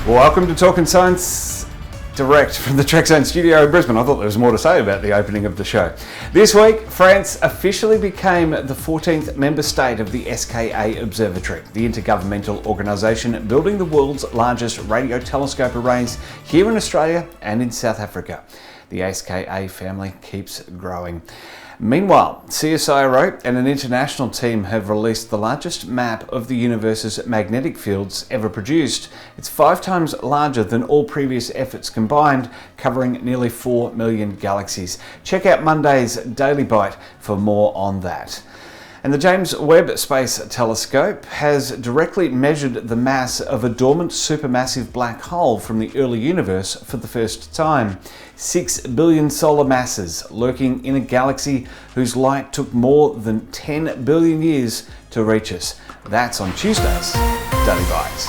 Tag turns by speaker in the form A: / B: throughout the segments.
A: Welcome to Talkin Science, direct from the Trekzone studio in Brisbane. I thought there was more to say about the opening of the show. This week, France officially became the 14th member state of the SKAO Observatory, the intergovernmental organisation building the world's largest radio telescope arrays here in Australia and in South Africa. The ASKAP family keeps growing. Meanwhile, CSIRO and an international team have released the largest map of the universe's magnetic fields ever produced. It's 5 times larger than all previous efforts combined, covering nearly 4 million galaxies. Check out Monday's Daily Bite for more on that. And the James Webb Space Telescope has directly measured the mass of a dormant supermassive black hole from the early universe for the first time. 6 billion solar masses lurking in a galaxy whose light took more than 10 billion years to reach us. That's on Tuesday's Daily Bites.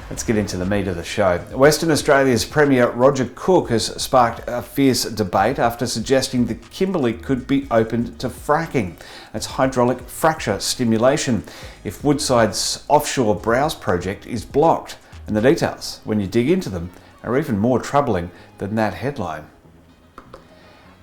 A: Let's get into the meat of the show. Western Australia's Premier Roger Cook has sparked a fierce debate after suggesting that Kimberley could be opened to fracking. That's hydraulic fracture stimulation if Woodside's offshore browse project is blocked. And the details, when you dig into them, are even more troubling than that headline.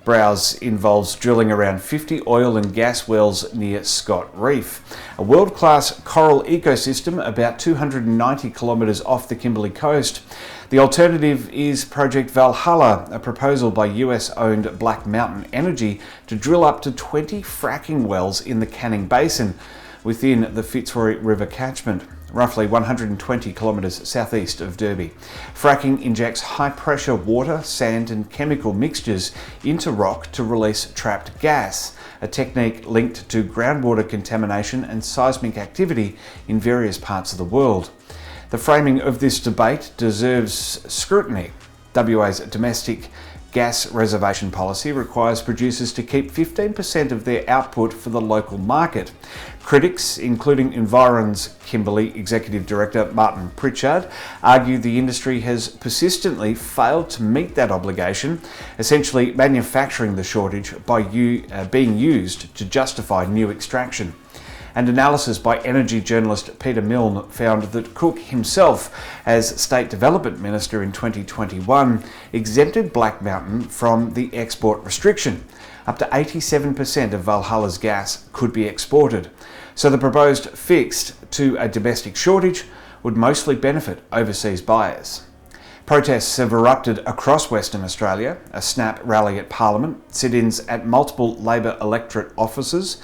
A: Browse involves drilling around 50 oil and gas wells near Scott Reef, a world-class coral ecosystem about 290 kilometres off the Kimberley coast. The alternative is Project Valhalla, a proposal by US-owned Black Mountain Energy to drill up to 20 fracking wells in the Canning Basin within the Fitzroy River catchment, roughly 120 kilometres southeast of Derby. Fracking injects high-pressure water, sand and chemical mixtures into rock to release trapped gas, a technique linked to groundwater contamination and seismic activity in various parts of the world. The framing of this debate deserves scrutiny. WA's domestic gas reservation policy requires producers to keep 15% of their output for the local market. Critics, including Environ's Kimberley Executive Director Martin Pritchard, argue the industry has persistently failed to meet that obligation, essentially manufacturing the shortage by being used to justify new extraction. And analysis by energy journalist Peter Milne found that Cook himself, as State Development Minister in 2021, exempted Black Mountain from the export restriction. Up to 87% of Valhalla's gas could be exported. So the proposed fix to a domestic shortage would mostly benefit overseas buyers. Protests have erupted across Western Australia, a snap rally at Parliament, sit-ins at multiple Labor electorate offices.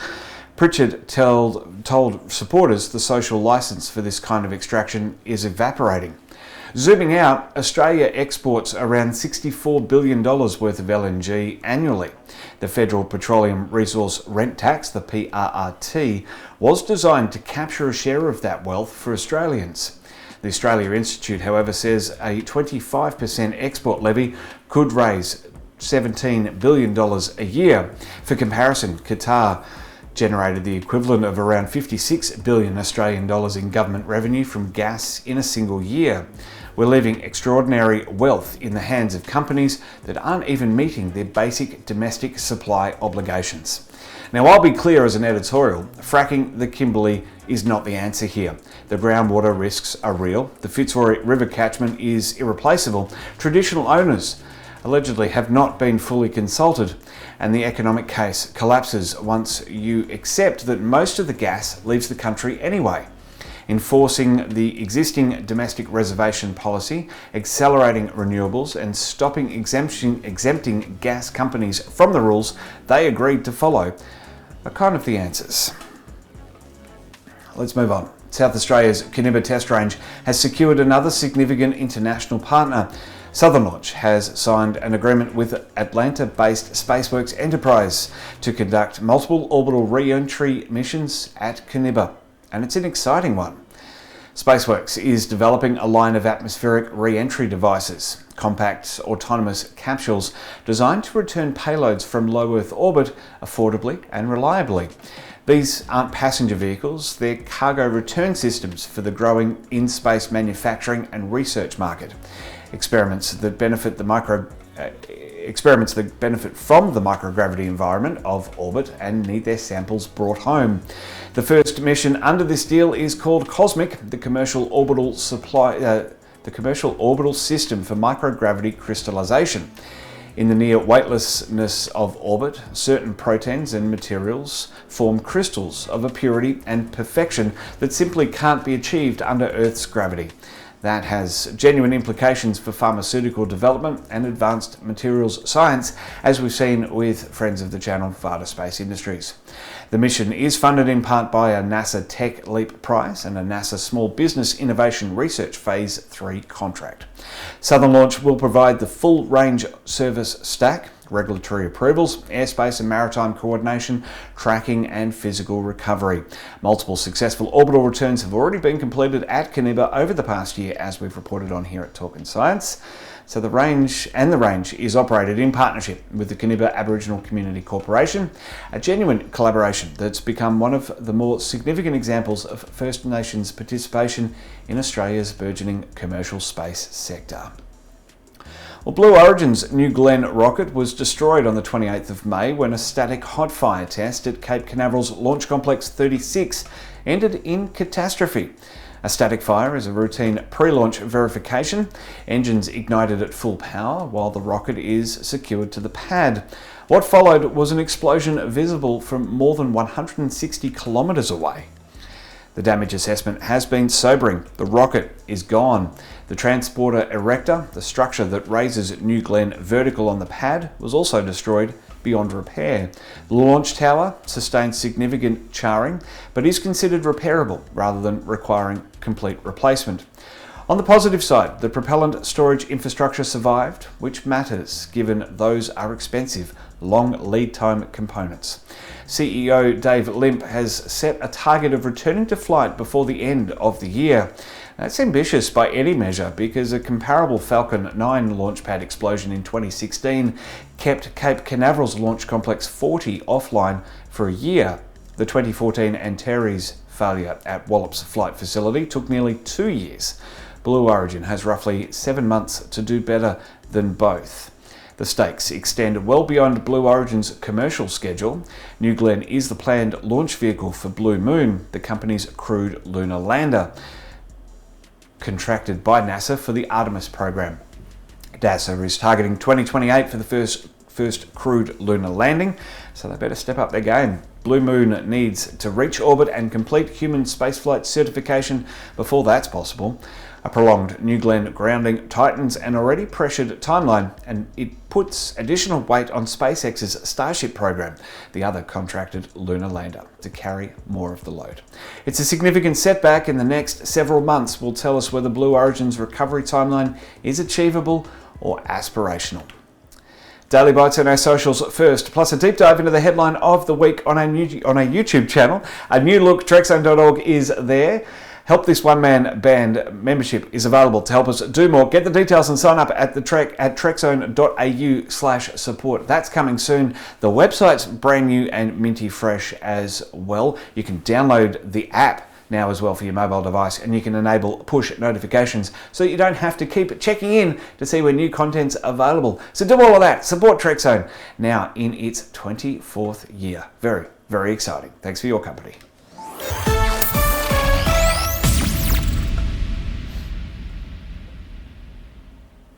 A: Pritchard told supporters the social licence for this kind of extraction is evaporating. Zooming out, Australia exports around $64 billion worth of LNG annually. The Federal Petroleum Resource Rent Tax, the PRRT, was designed to capture a share of that wealth for Australians. The Australia Institute, however, says a 25% export levy could raise $17 billion a year. For comparison, Qatar generated the equivalent of around 56 billion Australian dollars in government revenue from gas in a single year. We're leaving extraordinary wealth in the hands of companies that aren't even meeting their basic domestic supply obligations. Now, I'll be clear as an editorial, fracking the Kimberley is not the answer here. The groundwater risks are real. The Fitzroy River catchment is irreplaceable. Traditional owners allegedly have not been fully consulted, and the economic case collapses once you accept that most of the gas leaves the country anyway. Enforcing the existing domestic reservation policy, accelerating renewables, and stopping exempting gas companies from the rules they agreed to follow are kind of the answers. Let's move on. South Australia's Koonibba test range has secured another significant international partner. Southern Launch has signed an agreement with Atlanta-based SpaceWorks Enterprise to conduct multiple orbital re-entry missions at Koonibba, and it's an exciting one. SpaceWorks is developing a line of atmospheric re-entry devices, compact autonomous capsules designed to return payloads from low Earth orbit affordably and reliably. These aren't passenger vehicles, they're cargo return systems for the growing in-space manufacturing and research market. Experiments that benefit from the microgravity environment of orbit and need their samples brought home. The first mission under this deal is called COSMIC, the Commercial Orbital the commercial orbital system for microgravity crystallization. In the near weightlessness of orbit, certain proteins and materials form crystals of a purity and perfection that simply can't be achieved under Earth's gravity. That has genuine implications for pharmaceutical development and advanced materials science, as we've seen with friends of the channel, Varda Space Industries. The mission is funded in part by a NASA Tech Leap Prize and a NASA Small Business Innovation Research Phase 3 contract. Southern Launch will provide the full range service stack, regulatory approvals, airspace and maritime coordination, tracking and physical recovery. Multiple successful orbital returns have already been completed at Koonibba over the past year, as we've reported on here at Talkin Science. So the range is operated in partnership with the Koonibba Aboriginal Community Corporation, a genuine collaboration that's become one of the more significant examples of First Nations participation in Australia's burgeoning commercial space sector. Well, Blue Origin's New Glenn rocket was destroyed on the 28th of May when a static hot fire test at Cape Canaveral's Launch Complex 36 ended in catastrophe. A static fire is a routine pre-launch verification. Engines ignited at full power while the rocket is secured to the pad. What followed was an explosion visible from more than 160 kilometres away. The damage assessment has been sobering. The rocket is gone. The transporter erector, the structure that raises New Glenn vertical on the pad, was also destroyed beyond repair. The launch tower sustained significant charring, but is considered repairable rather than requiring complete replacement. On the positive side, the propellant storage infrastructure survived, which matters given those are expensive, long lead time components. CEO Dave Limp has set a target of returning to flight before the end of the year. That's ambitious by any measure because a comparable Falcon 9 launchpad explosion in 2016 kept Cape Canaveral's Launch Complex 40 offline for a year. The 2014 Antares failure at Wallops Flight Facility took nearly 2 years. Blue Origin has roughly 7 months to do better than both. The stakes extend well beyond Blue Origin's commercial schedule. New Glenn is the planned launch vehicle for Blue Moon, the company's crewed lunar lander, contracted by NASA for the Artemis program. NASA is targeting 2028 for the first crewed lunar landing, so they better step up their game. Blue Moon needs to reach orbit and complete human spaceflight certification before that's possible. A prolonged New Glenn grounding tightens an already pressured timeline, and it puts additional weight on SpaceX's Starship program, the other contracted lunar lander, to carry more of the load. It's a significant setback, and the next several months will tell us whether Blue Origin's recovery timeline is achievable or aspirational. Daily Bites on our socials first, plus a deep dive into the headline of the week on our YouTube channel. A new look, Trekzone.org is there. Help This One Man Band membership is available to help us do more. Get the details and sign up at trekzone.au/support. That's coming soon. The website's brand new and minty fresh as well. You can download the app now as well for your mobile device, and you can enable push notifications so you don't have to keep checking in to see when new content's available. So do all of that. Support Trekzone now in its 24th year. Very, very exciting. Thanks for your company.